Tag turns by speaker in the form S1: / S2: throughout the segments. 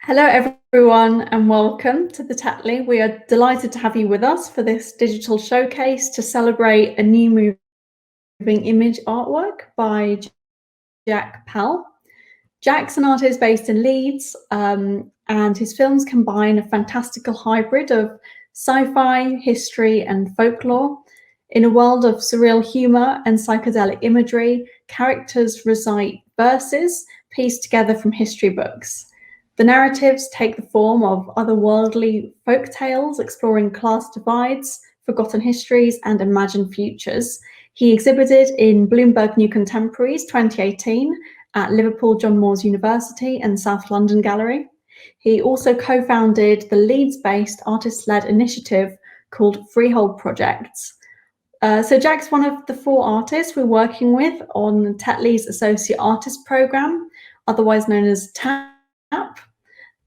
S1: Hello, everyone, and welcome to the Tetley. We are delighted to have you with us for this digital showcase to celebrate a new moving image artwork by Jack Pell. Jack's an artist based in Leeds, and his films combine a fantastical hybrid of sci-fi, history, and folklore. In a world of surreal humour and psychedelic imagery, characters recite verses pieced together from history books. The narratives take the form of otherworldly folk tales exploring class divides, forgotten histories, and imagined futures. He exhibited in Bloomberg New Contemporaries 2018 at Liverpool John Moores University and South London Gallery. He also co-founded the Leeds-based artist-led initiative called Freehold Projects. So Jack's one of the 4 artists we're working with on Tetley's Associate Artist Programme, otherwise known as TAAP.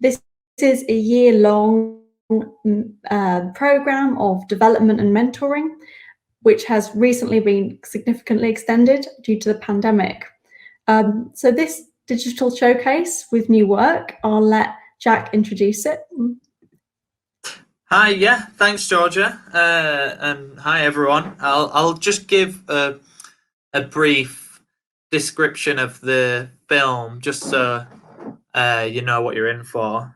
S1: This is a year-long program of development and mentoring, which has recently been significantly extended due to the pandemic. So this digital showcase with new work, I'll let Jack introduce it.
S2: Hi, yeah, thanks, Georgia, and hi everyone. I'll just give a brief description of the film, just so you know what you're in for.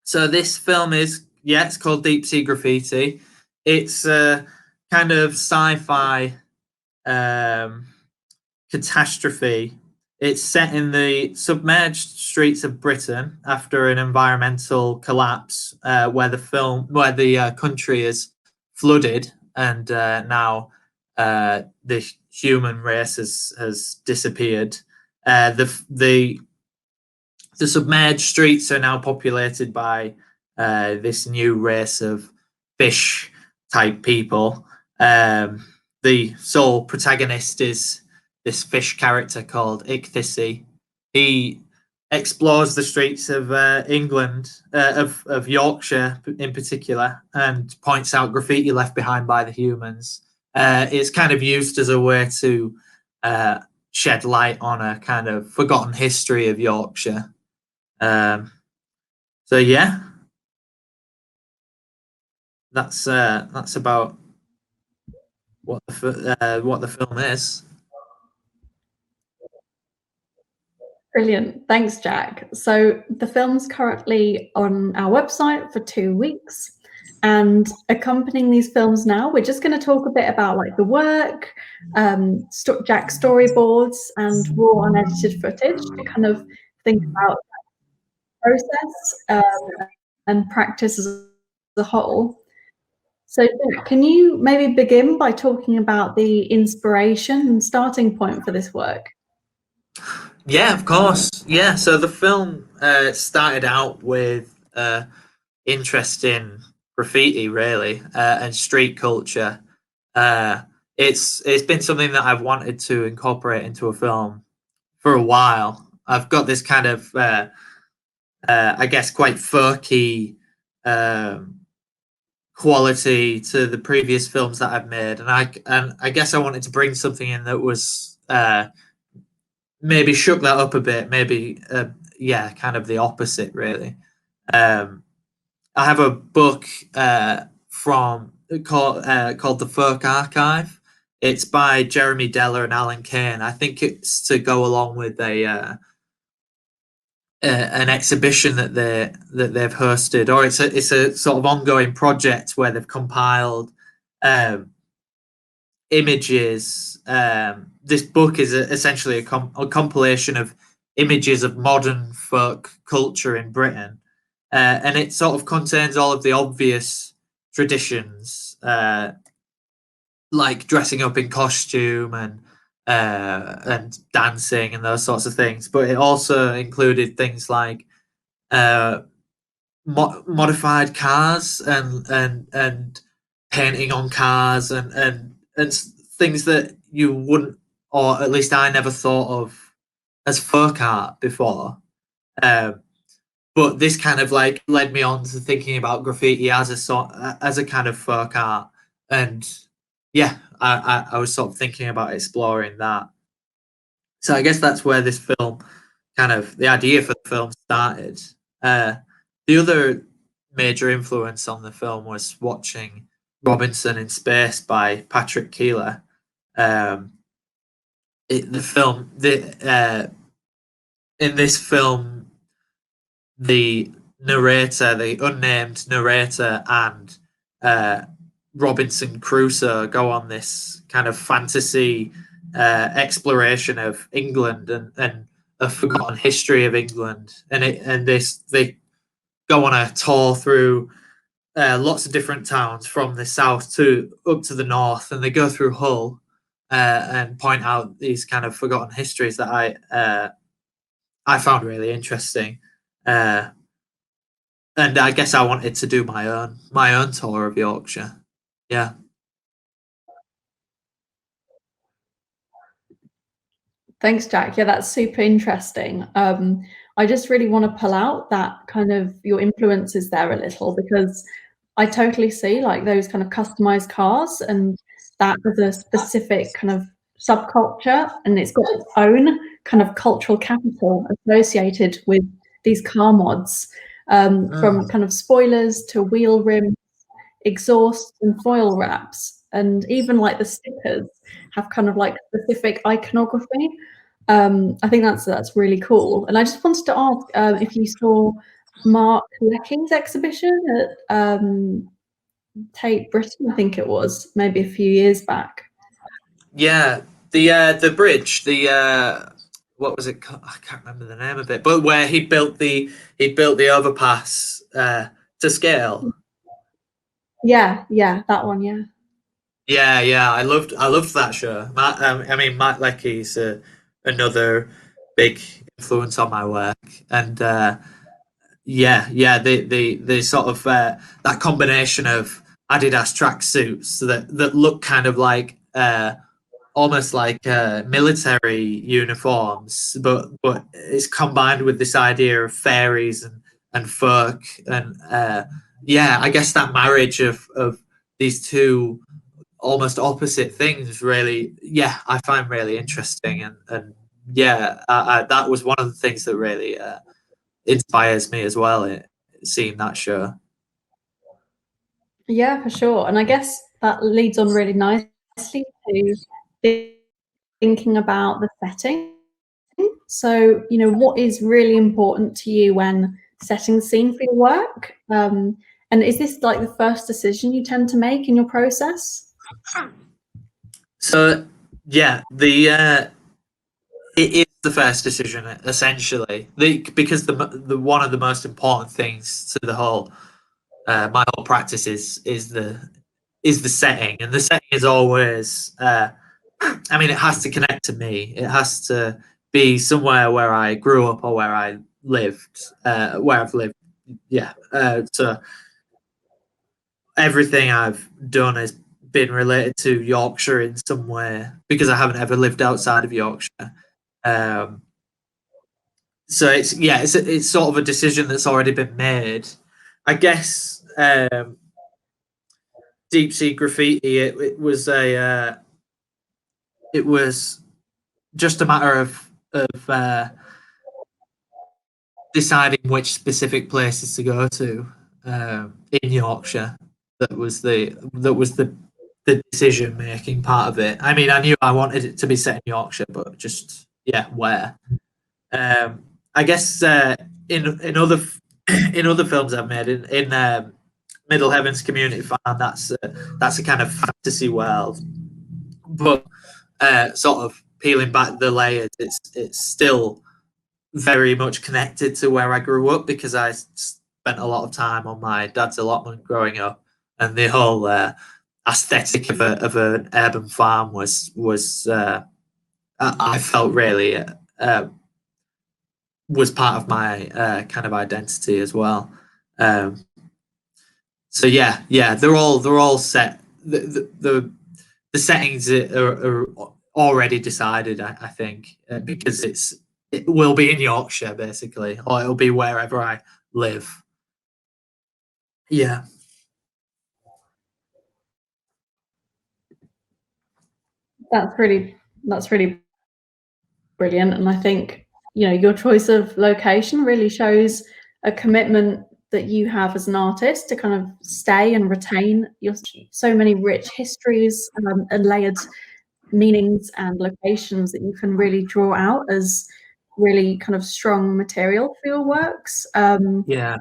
S2: So this film it's called Deep Sea Graffiti. It's a kind of sci-fi catastrophe. It's set in the submerged streets of Britain after an environmental collapse, where the country is flooded, and now the human race has disappeared. The submerged streets are now populated by this new race of fish type people. The sole protagonist is this fish character called Ichthyssey. He explores the streets of England, of Yorkshire in particular, and points out graffiti left behind by the humans. It's kind of used as a way to shed light on a kind of forgotten history of Yorkshire. So yeah, that's about what the film is.
S1: Brilliant. Thanks, Jack. So the film's currently on our website for 2 weeks, and accompanying these films now, we're just going to talk a bit about like the work, Jack's storyboards, and raw unedited footage to kind of think about process and practice as a whole. So Jack, can you maybe begin by talking about the inspiration and starting point for this work?
S2: Yeah, of course. Yeah, so the film started out with interest in graffiti, really, and street culture. It's been something that I've wanted to incorporate into a film for a while. I've got this kind of, I guess, quite folky quality to the previous films that I've made, and I guess I wanted to bring something in that was maybe shook that up a bit, maybe kind of the opposite, really. I have a book called The Folk Archive. It's by Jeremy Deller and Alan Kane. I think it's to go along with an exhibition that they've hosted, or it's a sort of ongoing project where they've compiled images. This book is essentially a compilation of images of modern folk culture in Britain, and it sort of contains all of the obvious traditions, like dressing up in costume and dancing and those sorts of things. But it also included things like modified cars and painting on cars and things that you wouldn't, or at least I never thought of as folk art before. But this kind of like led me on to thinking about graffiti as a kind of folk art, and yeah, I was sort of thinking about exploring that. So I guess that's where this film kind of the idea for the film started. The other major influence on the film was watching Robinson in Space by Patrick Keeler. In this film, the narrator, the unnamed narrator, and Robinson Crusoe go on this kind of fantasy exploration of England and a forgotten history of England, they go on a tour through lots of different towns from the south to up to the north, and they go through Hull and point out these kind of forgotten histories that I found really interesting. And I guess I wanted to do my own tour of Yorkshire. Yeah.
S1: Thanks, Jack. Yeah, that's super interesting. I just really want to pull out that kind of your influences there a little, because I totally see like those kind of customized cars, and that is a specific kind of subculture, and it's got its own kind of cultural capital associated with these car mods, from kind of spoilers to wheel rims, exhaust and foil wraps, and even like the stickers have kind of like specific iconography. I think that's really cool. And I just wanted to ask if you saw Mark Lecking's exhibition at TAAP Britain, I think it was, maybe a few years back.
S2: Yeah, the bridge, what was it called? I can't remember the name of it, but where he built the overpass to scale.
S1: Yeah, that one. Yeah.
S2: Yeah. I loved that show. I mean, Matt Leckie's another big influence on my work, and the sort of that combination of Adidas tracksuits that look kind of like almost like military uniforms, but it's combined with this idea of fairies and folk, and I guess that marriage of these two almost opposite things really, I find really interesting, and that was one of the things that really inspires me as well, seeing that show.
S1: Yeah, for sure. And I guess that leads on really nicely to thinking about the setting. So, what is really important to you when setting the scene for your work? And is this like the first decision you tend to make in your process?
S2: So, it is the first decision essentially, because the one of the most important things to the whole my whole practice is the setting, and the setting is always I mean, it has to connect to me. It has to be somewhere where I grew up or where I lived, where I've lived. Yeah. So everything I've done has been related to Yorkshire in some way, because I haven't ever lived outside of Yorkshire. So it's sort of a decision that's already been made. I guess Deep Sea Graffiti. It was it was just a matter of deciding which specific places to go to in Yorkshire. That was the decision making part of it. I mean, I knew I wanted it to be set in Yorkshire, but just where. I guess in other in other films I've made in Middle Heavens Community Farm, that's a kind of fantasy world, but sort of peeling back the layers, it's still very much connected to where I grew up, because I spent a lot of time on my dad's allotment growing up, and the whole aesthetic of an urban farm was I felt really was part of my kind of identity as well. So they're all set. The settings are already decided, I think, because it will be in Yorkshire basically, or it'll be wherever I live. Yeah.
S1: That's really brilliant. And I think, your choice of location really shows a commitment that you have as an artist to kind of stay and retain your so many rich histories and layered meanings and locations that you can really draw out as really kind of strong material for your works.
S2: Yeah,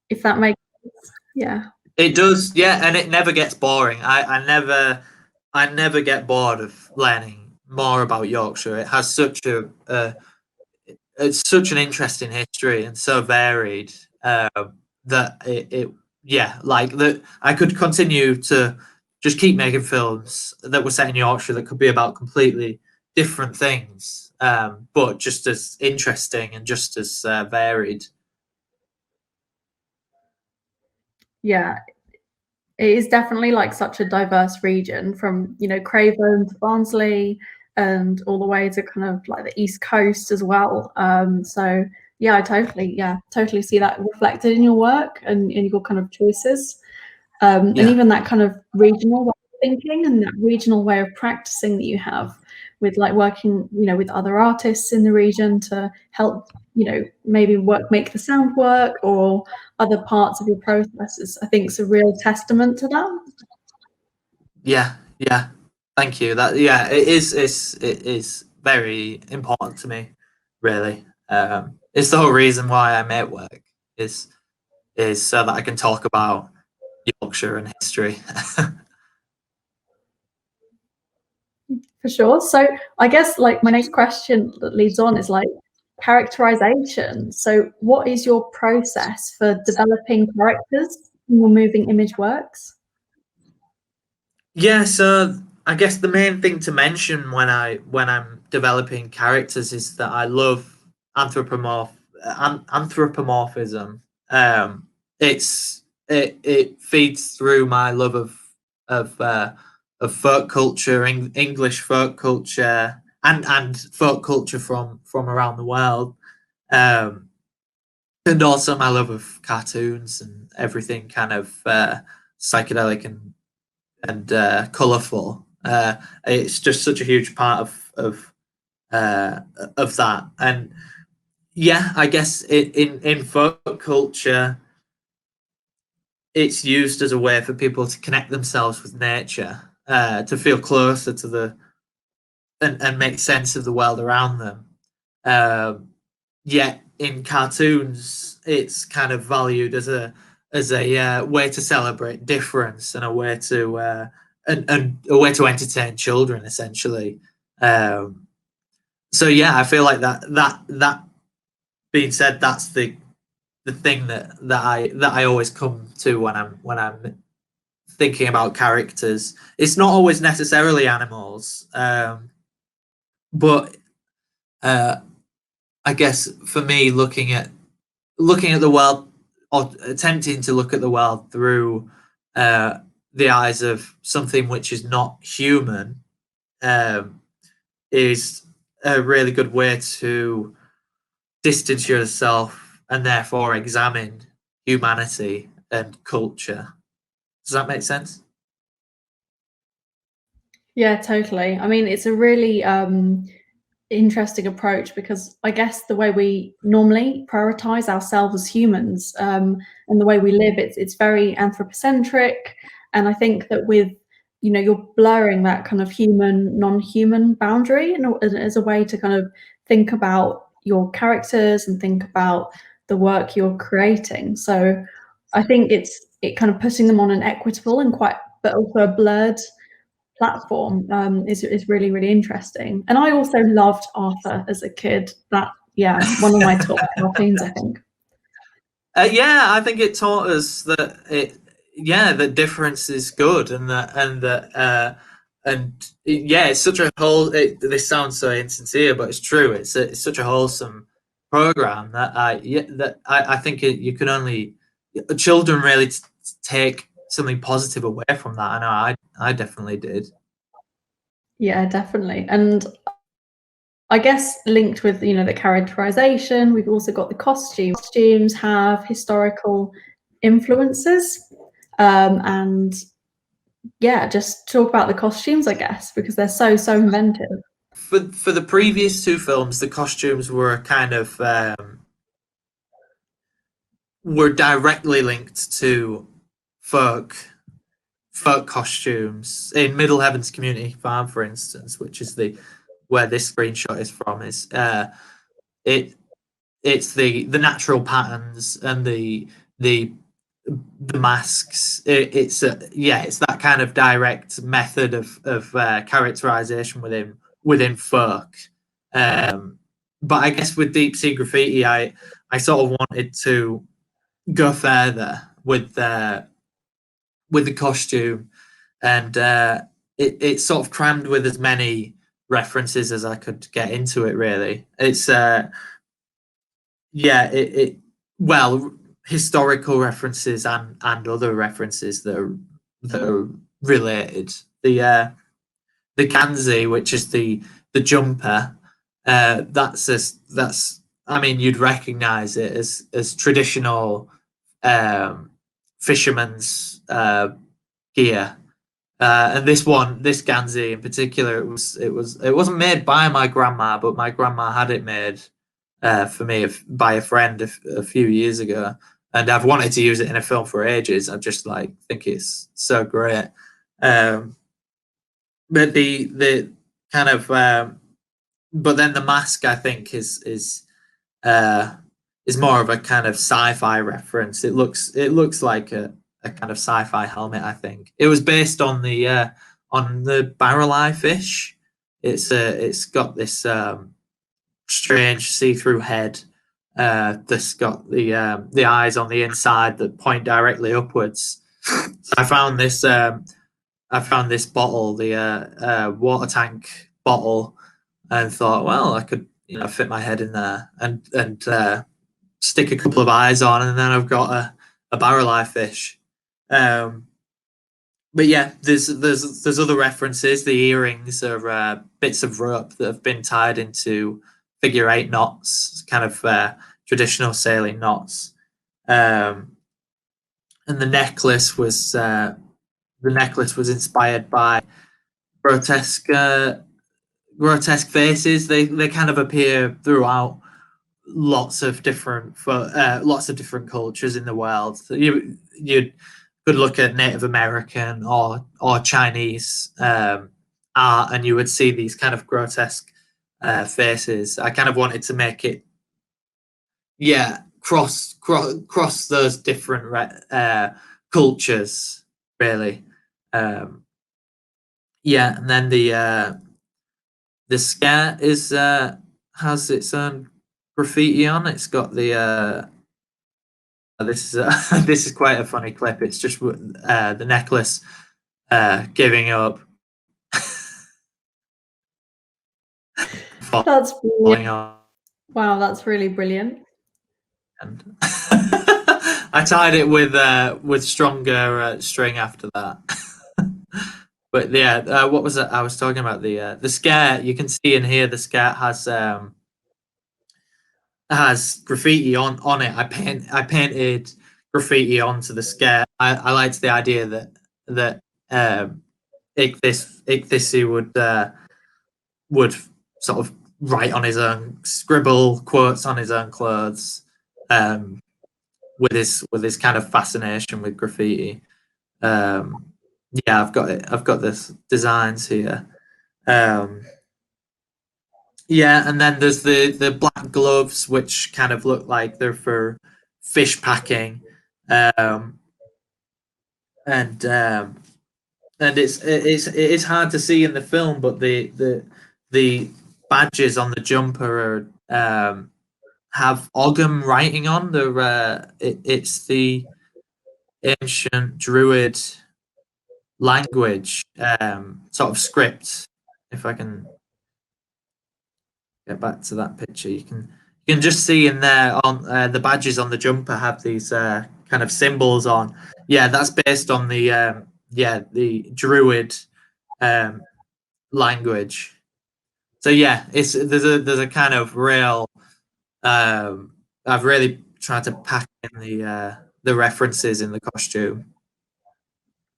S1: if that makes sense. Yeah.
S2: it does. Yeah, and it never gets boring. I never get bored of learning more about Yorkshire. It has such it's such an interesting history and so varied, that yeah, like that I could continue to just keep making films that were set in Yorkshire that could be about completely different things, but just as interesting and just as varied.
S1: Yeah, it is definitely like such a diverse region, from Craven to Barnsley and all the way to kind of like the East Coast as well. So yeah, I totally see that reflected in your work and in your kind of choices. And
S2: Yeah,
S1: even that kind of regional way of thinking and that regional way of practicing that you have with like working, with other artists in the region to help, maybe make the sound work or other parts of your processes. I think it's a real testament to that.
S2: yeah. Thank you. That yeah, it is very important to me, really. It's the whole reason why I make work is so that I can talk about Yorkshire and history.
S1: For sure. So I guess like my next question that leads on is like characterization. So what is your process for developing characters in your moving image works?
S2: Yeah, so I guess the main thing to mention when I'm developing characters is that I love anthropomorphism. It feeds through my love of uh, of folk culture, English folk culture, and folk culture from around the world, um, and also my love of cartoons and everything kind of psychedelic and colourful. It's just such a huge part of that. And yeah, I guess in folk culture, it's used as a way for people to connect themselves with nature, to feel closer to and make sense of the world around them. Yet in cartoons, it's kind of valued as a way to celebrate difference and a way to and a way to entertain children, essentially. So yeah, I feel like that being said, that's the thing that I always come to when I'm thinking about characters. It's not always necessarily animals, but uh, I guess for me, looking at the world or attempting to look at the world through the eyes of something which is not human, um, is a really good way to distance yourself and therefore examine humanity and culture. Does that make sense?
S1: Yeah, totally. I mean, it's a really interesting approach because I guess the way we normally prioritize ourselves as humans, and the way we live, it's very anthropocentric. And I think that with you're blurring that kind of human non-human boundary, and as a way to kind of think about your characters and think about the work you're creating. So I think it kind of putting them on an equitable and quite but also a blurred platform is really, really interesting. And I also loved Arthur as a kid. That, yeah, one of my top cartoons, I think.
S2: Yeah, I think it taught us that that difference is good, yeah, it's such a whole. This sounds so insincere, but it's true. It's such a wholesome program that I think you can only children really take something positive away from that. I know I definitely did.
S1: Yeah, definitely. And I guess linked with the characterization, we've also got the costumes. Costumes have historical influences, and yeah, just talk about the costumes, I guess, because they're so inventive.
S2: for the previous two films, the costumes were kind of were directly linked to folk costumes in Middle Heavens Community Farm, for instance, which is where this screenshot is from. Is it's the natural patterns and the masks. It's that kind of direct method of characterization within folk. But I guess with Deep Sea Graffiti, I sort of wanted to go further with the costume, and it's sort of crammed with as many references as I could get into it. Really, it's well, historical references and other references that are related. The Kanzi, which is the jumper, that's I mean, you'd recognize it as traditional fisherman's gear. And this Ganzi in particular, it wasn't made by my grandma, but my grandma had it made for me by a friend a few years ago, and I've wanted to use it in a film for ages. I just think it's so great. But the kind of but then the mask, I think, is more of a kind of sci-fi reference. It looks like a kind of sci-fi helmet. I think it was based on the barrel eye fish. It's got this strange see-through head that's got the eyes on the inside that point directly upwards. So I found this bottle, the water tank bottle, and thought, well, I could fit my head in there and stick a couple of eyes on, and then I've got a barrel eye fish. But yeah, there's other references. The earrings are bits of rope that have been tied into figure 8 knots, kind of traditional sailing knots. And the necklace was inspired by grotesque faces. They kind of appear throughout lots of different cultures in the world. You could look at Native American or Chinese art, and you would see these kind of grotesque faces. I kind of wanted to make it, cross those different cultures, really. And then the skirt has its own graffiti on. It's got the this is quite a funny clip. It's just the necklace giving up.
S1: That's brilliant. Wow, that's really brilliant.
S2: And I tied it with stronger string after that. But yeah, what was it? I was talking about the skirt. You can see in here the skirt has graffiti on it. I painted graffiti onto the skirt. I liked the idea that Ichthyssey would sort of write on his own, scribble quotes on his own clothes, with his kind of fascination with graffiti. I've got this designs here. And then there's the black gloves, which kind of look like they're for fish packing, and it's hard to see in the film, but the badges on the jumper have Ogham writing on. It's the ancient Druid language, sort of script. If I can get back to that picture, you can just see in there on the badges on the jumper have these kind of symbols on. Yeah, that's based on the Druid language. So yeah, there's a kind of real. I've really tried to pack in the references in the costume.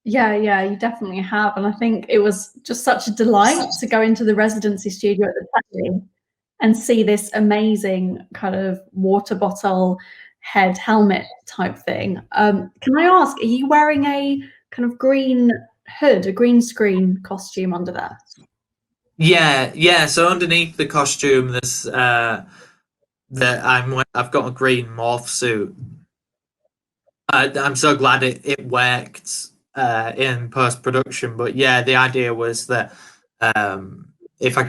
S1: Yeah, you definitely have. And I think it was just such a delight to go into the residency studio at the Tetley and see this amazing kind of water bottle head helmet type thing. Can I ask, are you wearing a kind of green hood, a green screen costume under there?
S2: Yeah. So underneath the costume, there's I've got a green morph suit. I'm so glad it worked in post production. But yeah, the idea was that if I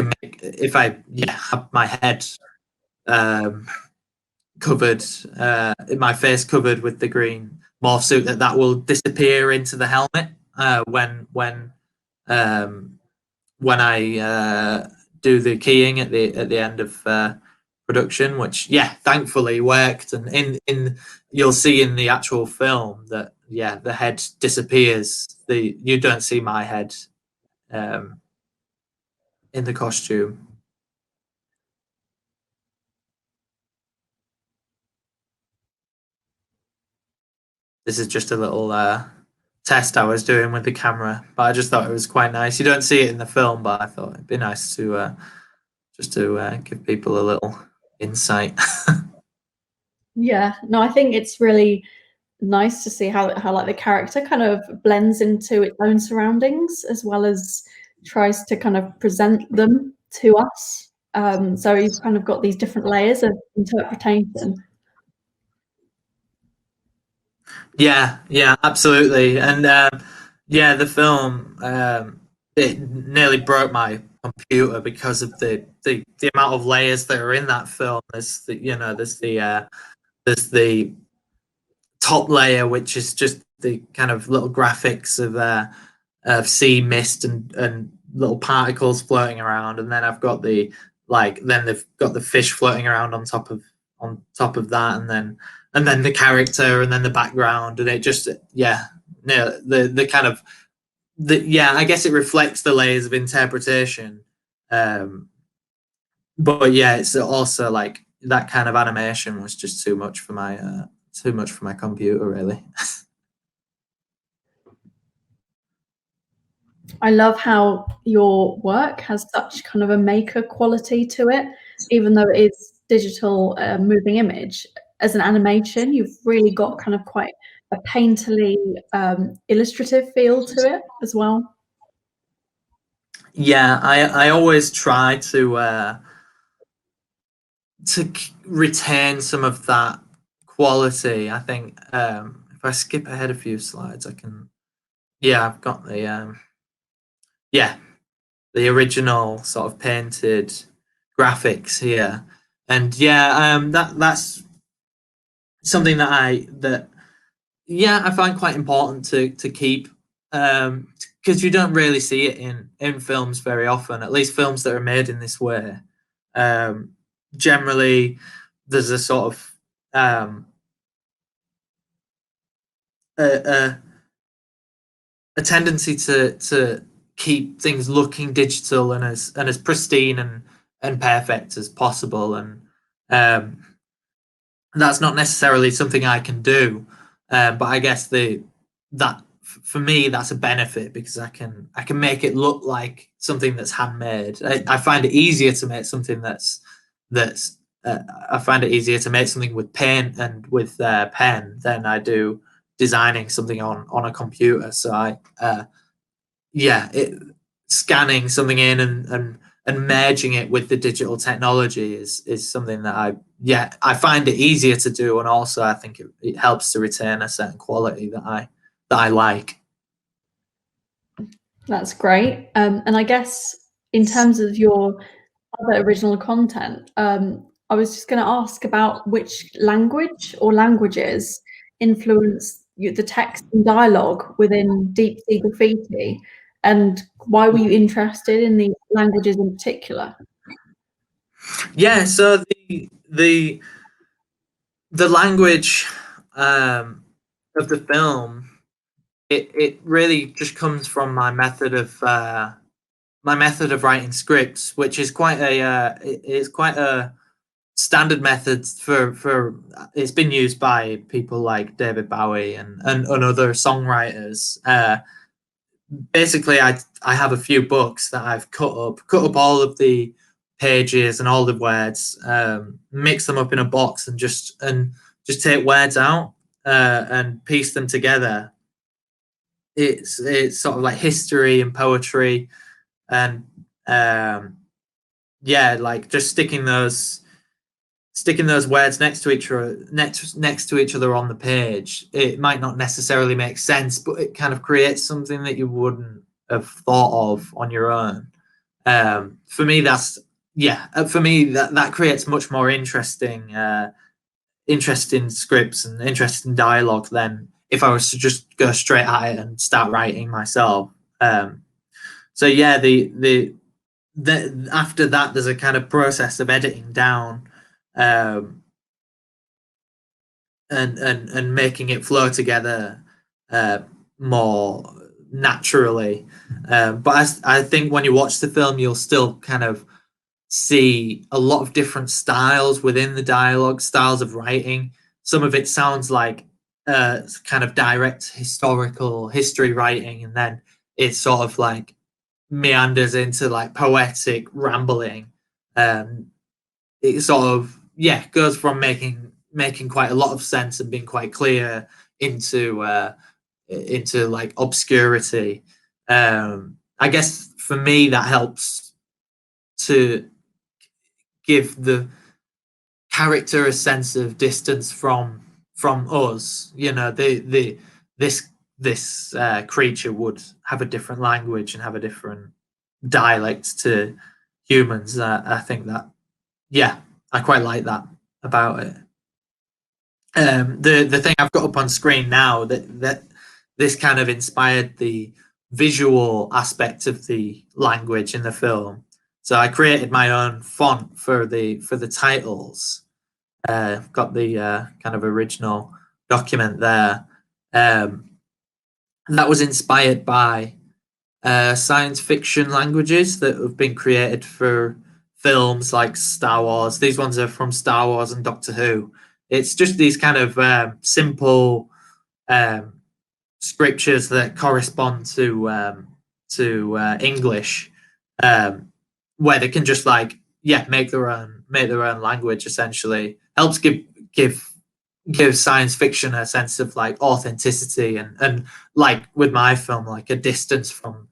S2: have my head covered, my face covered with the green morph suit, that will disappear into the helmet when I do the keying at the end of production, which thankfully worked. And in you'll see in the actual film that the head disappears. You don't see my head in the costume. This is just a little test I was doing with the camera, but I just thought it was quite nice. You don't see it in the film, but I thought it'd be nice to just to give people a little insight.
S1: Yeah, no, I think it's really nice to see how like the character kind of blends into its own surroundings as well as tries to kind of present them to us. So you've kind of got these different layers of interpretation.
S2: Yeah, absolutely. And the film it nearly broke my computer because of the amount of layers that are in that film. There's the top layer, which is just the kind of little graphics of sea mist and little particles floating around, and then I've got then they've got the fish floating around on top of that, and then the character, and then the background, and it just the kind of I guess it reflects the layers of interpretation. But yeah, it's also like that kind of animation was just too much for my computer, really.
S1: I love how your work has such kind of a maker quality to it, even though it is digital moving image. As an animation, you've really got kind of quite a painterly, illustrative feel to it as well.
S2: Yeah, I always try to retain some of that quality. I think if I skip ahead a few slides, I can. Yeah, I've got the original sort of painted graphics here, and that's something that I find quite important to keep, because you don't really see it in films very often, at least films that are made in this way. Generally, there's a sort of a, a tendency to keep things looking digital and as pristine and perfect as possible, and that's not necessarily something I can do. But I guess that for me that's a benefit, because I can make it look like something that's handmade. I find it easier to make something that's I find it easier to make something with paint and with pen than I do designing something on a computer. So scanning something in and merging it with the digital technology is something that I find it easier to do, and also I think it helps to retain a certain quality that I like.
S1: That's great. And I guess in terms of your other original content, I was just going to ask about which language or languages influence the text and dialogue within Deep Sea Graffiti, and why were you interested in the languages in particular?
S2: Yeah, so the language of the film, it really just comes from my method of writing scripts, which is quite a standard method for it's been used by people like David Bowie and other songwriters. basically I have a few books that I've cut up all of the pages and all the words, mix them up in a box, and just take words out and piece them together. It's sort of like history and poetry, and yeah, like just sticking those words next to each other on the page. It might not necessarily make sense, but it kind of creates something that you wouldn't have thought of on your own. For me, that creates much more interesting scripts and interesting dialogue than if I was to just go straight at it and start writing myself. So yeah, the after that, there's a kind of process of editing down, and making it flow together more naturally. But I think when you watch the film, you'll still kind of see a lot of different styles within the dialogue, styles of writing. Some of it sounds like kind of direct historical history writing, and then it sort of like meanders into like poetic rambling. It sort of goes from making quite a lot of sense and being quite clear into like obscurity. I guess for me that helps to give the character a sense of distance from us. You know, this creature would have a different language and have a different dialect to humans. I think that, yeah, I quite like that about it. The thing I've got up on screen now, that this kind of inspired the visual aspect of the language in the film. So I created my own font for the titles. I've got the kind of original document there. That was inspired by science fiction languages that have been created for films like Star Wars. These ones are from Star Wars and Doctor Who. It's just these kind of simple scriptures that correspond to English, where they can just like make their own language. Essentially, helps give science fiction a sense of like authenticity, and like with my film, like a distance from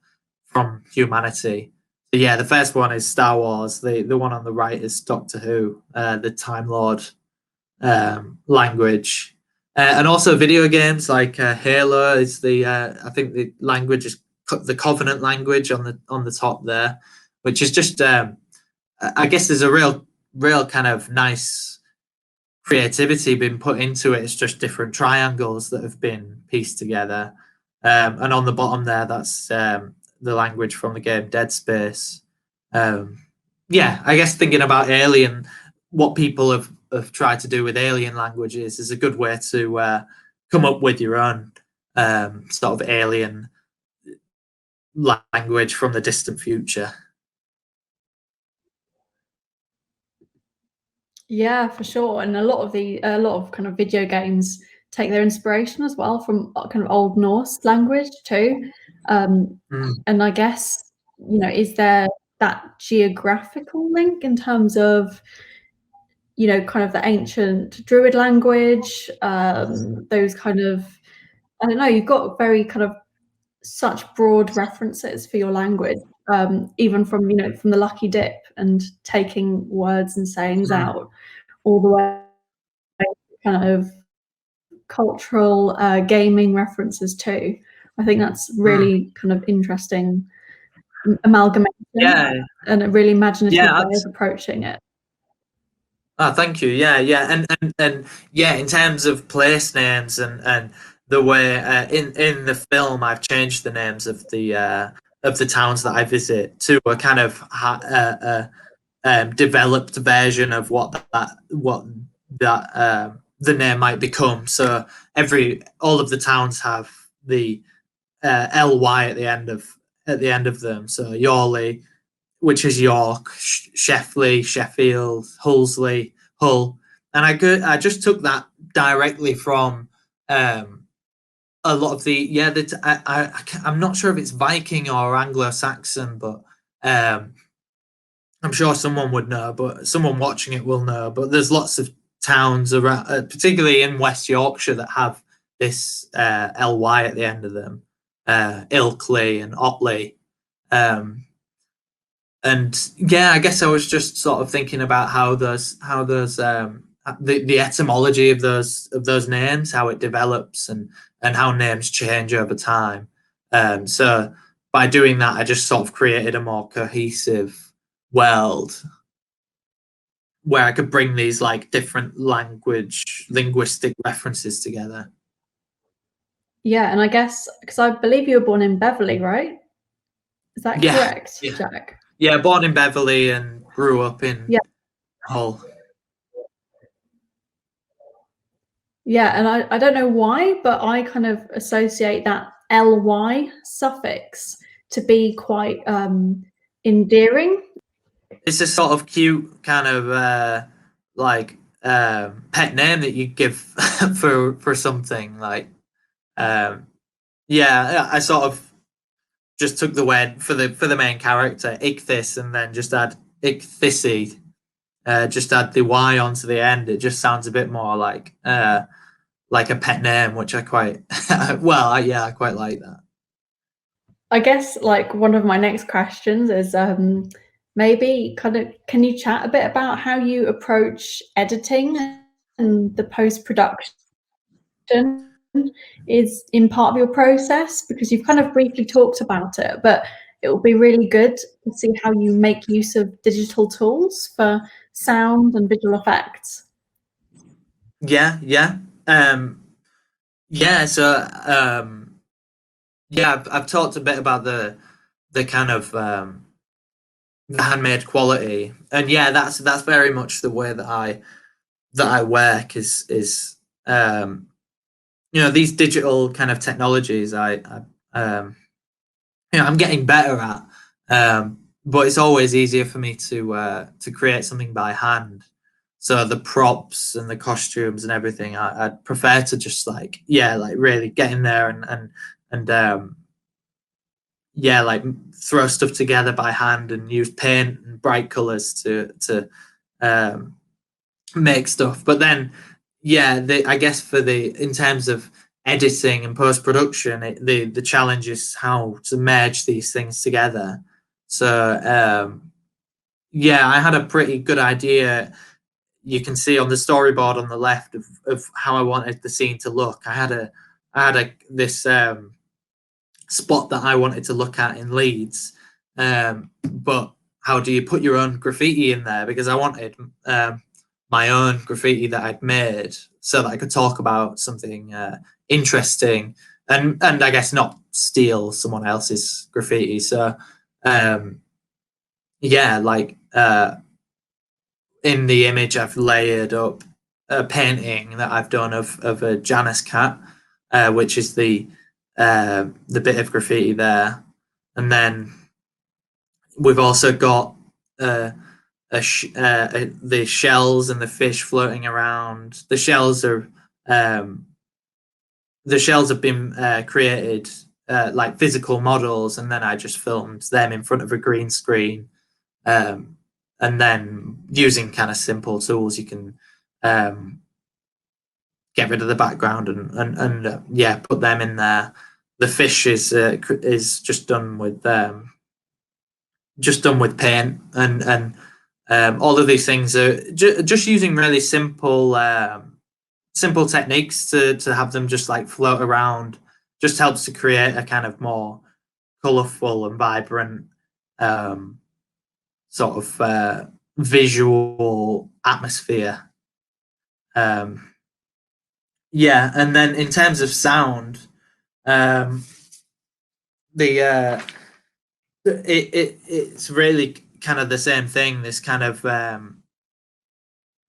S2: humanity. So yeah, the first one is Star Wars. The one on the right is Doctor Who, the Time Lord language, and also video games like Halo is the I think the language is the Covenant language on the top there, which is just I guess there's a real kind of nice creativity been put into it. It's just different triangles that have been pieced together, and on the bottom there, that's the language from the game Dead Space. Yeah, I guess thinking about Alien, what people have tried to do with alien languages is a good way to come up with your own sort of alien language from the distant future.
S1: Yeah, for sure. And a lot of kind of video games take their inspiration as well from kind of Old Norse language too. And I guess, is there that geographical link in terms of, kind of the ancient Druid language, those kind of, I don't know, you've got very kind of such broad references for your language, even from, from the Lucky Dip and taking words and sayings out all the way to kind of cultural gaming references too. I think that's really kind of interesting amalgamation, and a really imaginative way of approaching it.
S2: Oh, thank you. Yeah, and yeah, in terms of place names and the way in the film, I've changed the names of the towns that I visit to a kind of developed version of what that the name might become. So all of the towns have the ly at the end of them. So Yorley, which is York, Sheffley, Sheffield, Hullsley, Hull, and I just took that directly from a lot of I'm not sure if it's Viking or Anglo-Saxon, but I'm sure someone would know, but someone watching it will know. But there's lots of towns around, particularly in West Yorkshire, that have this ly at the end of them, Ilkley and Otley. And yeah, I guess I was just sort of thinking about how those the etymology of those names, how it develops, and how names change over time. So by doing that, I just sort of created a more cohesive world where I could bring these like different linguistic references together.
S1: Yeah, and I guess because I believe you were born in Beverley, right? Is that
S2: Yeah,
S1: correct,
S2: yeah,
S1: Jack?
S2: yeah. Born in Beverley and grew up in
S1: Yeah.
S2: Hull.
S1: Yeah, and I don't know why, but I kind of associate that ly suffix to be quite endearing.
S2: It's a sort of cute kind of like pet name that you give for something like yeah. I sort of just took the word for the main character Ichthyss and then just add Ichthyssey. Just add the y onto the end. It just sounds a bit more like a pet name, which I quite I quite like that.
S1: I guess like one of my next questions is maybe kind of can you chat a bit about how you approach editing and the post-production is in part of your process, because you've kind of briefly talked about it, but it will be really good to see how you make use of digital tools for sound and visual effects.
S2: Yeah. Yeah, so yeah, I've talked a bit about the kind of the handmade quality, and yeah, that's very much the way that I work is these digital kind of technologies. I'm getting better at, but it's always easier for me to create something by hand. So the props and the costumes and everything, I'd prefer to just like really get in there and like throw stuff together by hand and use paint and bright colors to um, make stuff. But then I guess in terms of editing and post production, the challenge is how to merge these things together. So I had a pretty good idea. You can see on the storyboard on the left of how I wanted the scene to look. I had this spot that I wanted to look at in Leeds, but how do you put your own graffiti in there? Because I wanted my own graffiti that I'd made so that I could talk about something interesting and I guess not steal someone else's graffiti. So in the image I've layered up a painting that I've done of a Janus cat, which is the bit of graffiti there, and then we've also got the shells and the fish floating around. The shells have been created like physical models, and then I just filmed them in front of a green screen. And then using kind of simple tools, you can get rid of the background and put them in there. The fish is just done with paint and all of these things are just using really simple techniques to have them just like float around. Just helps to create a kind of more colorful and vibrant sort of visual atmosphere. And then in terms of sound, it's really kind of the same thing. This kind of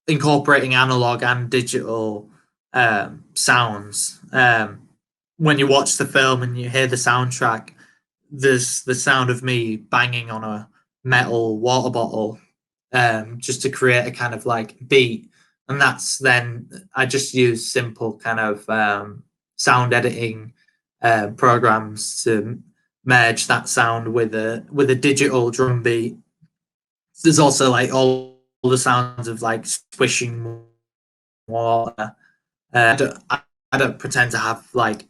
S2: incorporating analog and digital sounds. When you watch the film and you hear the soundtrack, there's the sound of me banging on a metal water bottle just to create a kind of like beat. And that's then I just use simple kind of sound editing programs to merge that sound with a digital drum beat. There's also like all the sounds of like swishing water. I don't pretend to have like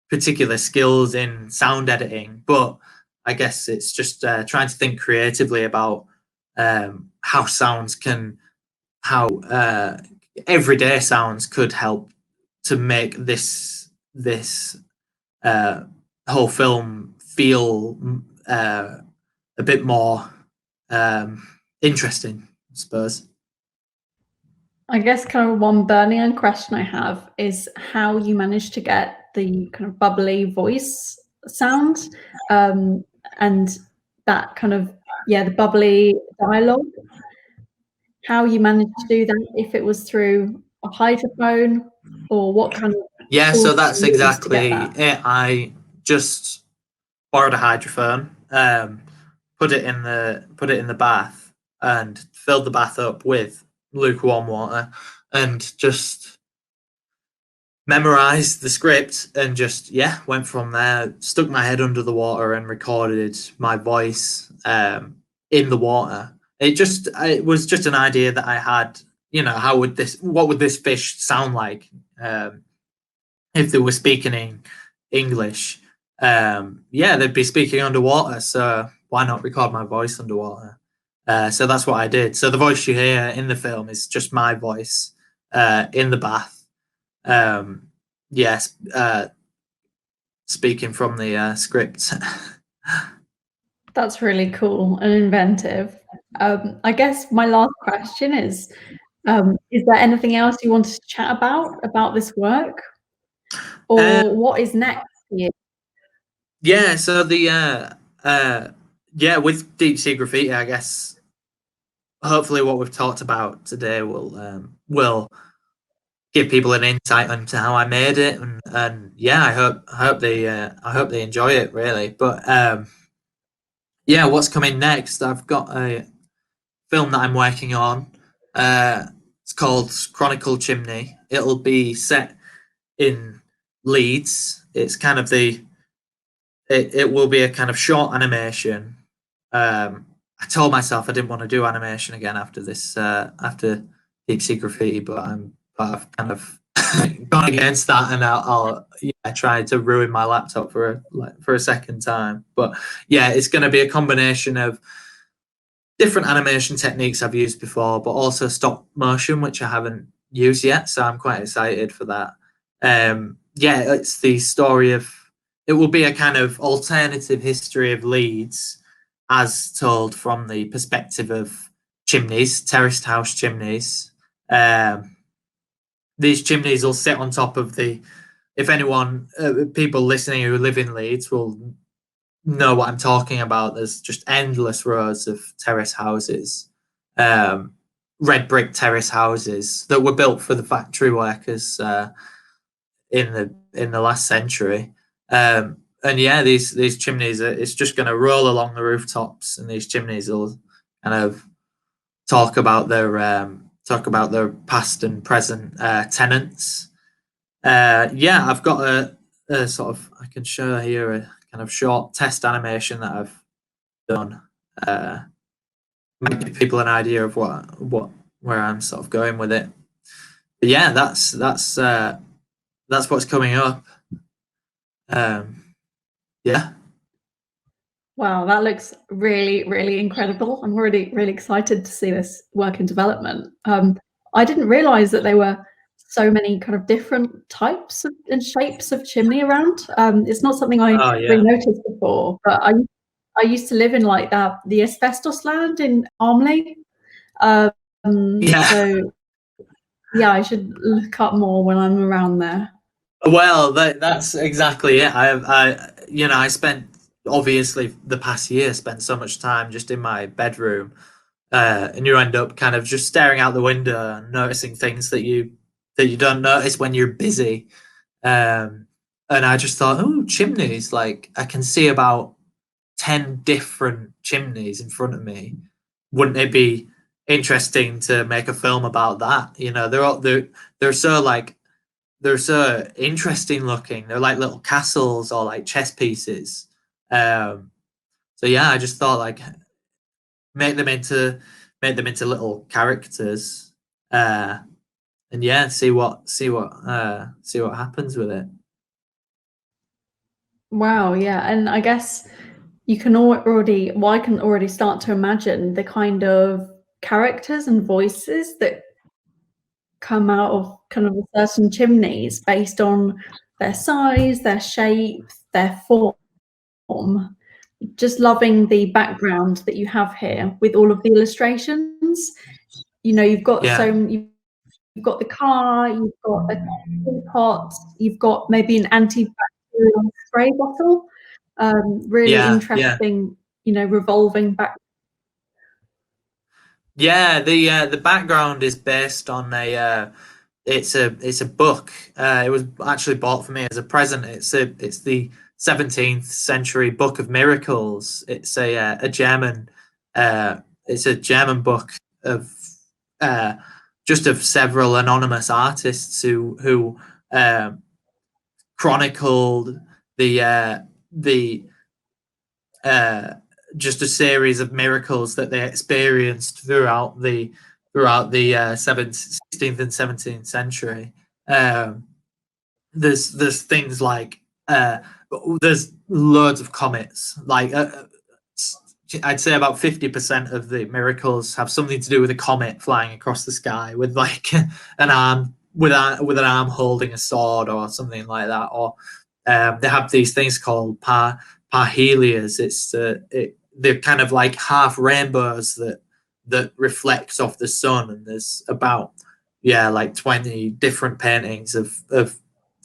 S2: particular skills in sound editing, but I guess it's just trying to think creatively about how everyday sounds could help to make this whole film feel a bit more interesting, I suppose.
S1: I guess kind of one burning question I have is how you managed to get the kind of bubbly voice sound, and that kind of, the bubbly dialogue. How you managed to do that, if it was through a hydrophone or what kind of tools
S2: So that's
S1: you used to get
S2: exactly
S1: that?
S2: it. I just borrowed a hydrophone, put it in the bath, and filled the bath up with lukewarm water, and just memorized the script, and just went from there. Stuck my head under the water and recorded my voice in the water. It was just an idea that I had. What would this fish sound like if they were speaking in English? They'd be speaking underwater, so why not record my voice underwater? So that's what I did. So the voice you hear in the film is just my voice in the bath. Speaking from the script.
S1: That's really cool and inventive. I guess my last question is there anything else you wanted to chat about this work? Or what is next for you?
S2: So with Deep Sea Graffiti, I guess hopefully what we've talked about today will give people an insight into how I made it, and I hope they enjoy it, really. But what's coming next? I've got a film that I'm working on. It's called Chronicle Chimney. It'll be set in Leeds. It's kind of it will be a kind of short animation. I told myself I didn't want to do animation again after this, after Deep Sea Graffiti, but I've kind of gone against that, and I'll try to ruin my laptop for a second time. But it's going to be a combination of different animation techniques I've used before, but also stop motion, which I haven't used yet. So I'm quite excited for that. It's the story of. It will be a kind of alternative history of Leeds, as told from the perspective of chimneys, terraced house chimneys. These chimneys will sit on top of if anyone, people listening who live in Leeds will know what I'm talking about. There's just endless rows of terrace houses, red brick terrace houses that were built for the factory workers in the last century. These chimneys, it's just going to roll along the rooftops, and these chimneys will kind of talk about their past and present tenants. I've got a sort of, I can show here a kind of short test animation that I've done. Might give people an idea of where I'm sort of going with it. But that's what's coming up.
S1: Wow, that looks really, really incredible. I'm already really excited to see this work in development. I didn't realize that there were so many kind of different types and shapes of chimney around. It's not something I really noticed before, but I used to live in like the asbestos land in Armley. So I should look up more when I'm around there.
S2: Well, that's exactly it. I spent, obviously, the past year spent so much time just in my bedroom, and you end up kind of just staring out the window and noticing things that you don't notice when you're busy. And I just thought, oh, chimneys! Like, I can see about 10 different chimneys in front of me. Wouldn't it be interesting to make a film about that? They're so like they're so interesting looking. They're like little castles or like chess pieces. So yeah, I just thought like make them into little characters, and yeah, see what happens with it.
S1: Wow, yeah, and I guess you can already, well, I can already start to imagine the kind of characters and voices that come out of kind of certain chimneys based on their size, their shape, their form. Just loving the background that you have here with all of the illustrations. You know, you've got you've got the car, you've got a teapot, you've got maybe an antibacterial spray bottle. Really interesting, you know, revolving back.
S2: Yeah, the background is based on a it's a book. It was actually bought for me as a present. It's the 17th century Book of Miracles. It's a German book of just of several anonymous artists who chronicled the just a series of miracles that they experienced throughout the 16th and 17th century. There's things like there's loads of comets. Like I'd say about 50% of the miracles have something to do with a comet flying across the sky with like an arm with an arm holding a sword or something like that. Or they have these things called parhelias. They're kind of like half rainbows that reflects off the sun, and there's about like 20 different paintings of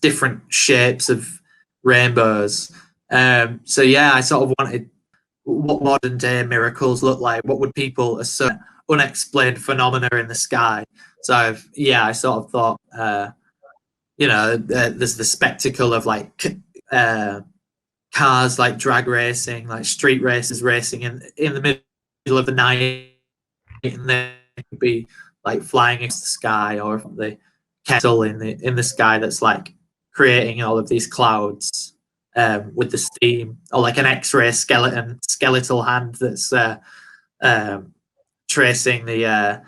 S2: different shapes of rainbows. So yeah, I sort of wanted what modern day miracles look like. What would people assert unexplained phenomena in the sky? So I sort of thought, there's the spectacle of like cars like drag racing, like street races racing in the middle of the night, and they could be like flying into the sky, or the kettle in the sky that's like creating all of these clouds with the steam, or like an X-ray skeletal hand that's tracing the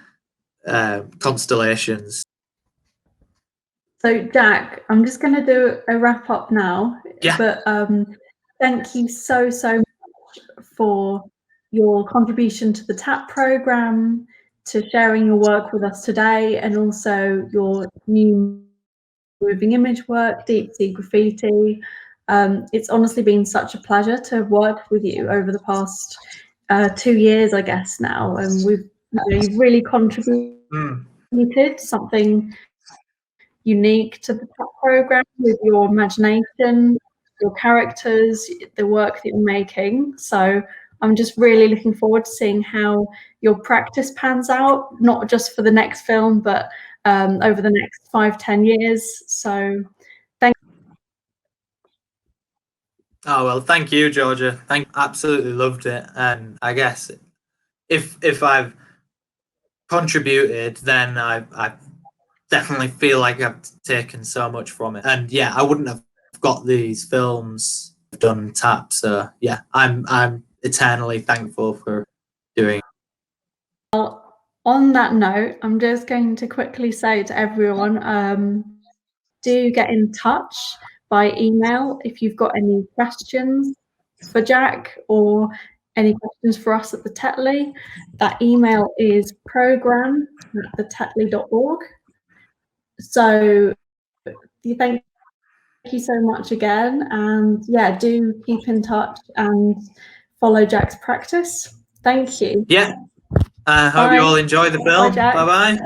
S2: constellations.
S1: So Jack, I'm just going to do a wrap up now.
S2: Yeah.
S1: But thank you so much for your contribution to the TAAP program, to sharing your work with us today, and also your new moving image work, Deep Sea Graffiti. It's honestly been such a pleasure to work with you over the past 2 years, I guess now, and you've really contributed something unique to the program with your imagination, your characters, the work that you're making. So I'm just really looking forward to seeing how your practice pans out, not just for the next film, but over the next 5-10 years. So thank you.
S2: Oh well, thank you, Georgia. Absolutely loved it, and I guess if I've contributed, then I definitely feel like I've taken so much from it. And yeah, I wouldn't have got these films done TAAP. So yeah, I'm eternally thankful for doing it.
S1: Well, on that note, I'm just going to quickly say to everyone, do get in touch by email if you've got any questions for Jack or any questions for us at the Tetley. That email is program@thetetley.org. So thank you so much again, and yeah, do keep in touch and follow Jack's practice. Thank you.
S2: Yeah, I hope you all enjoy the film. Bye bye.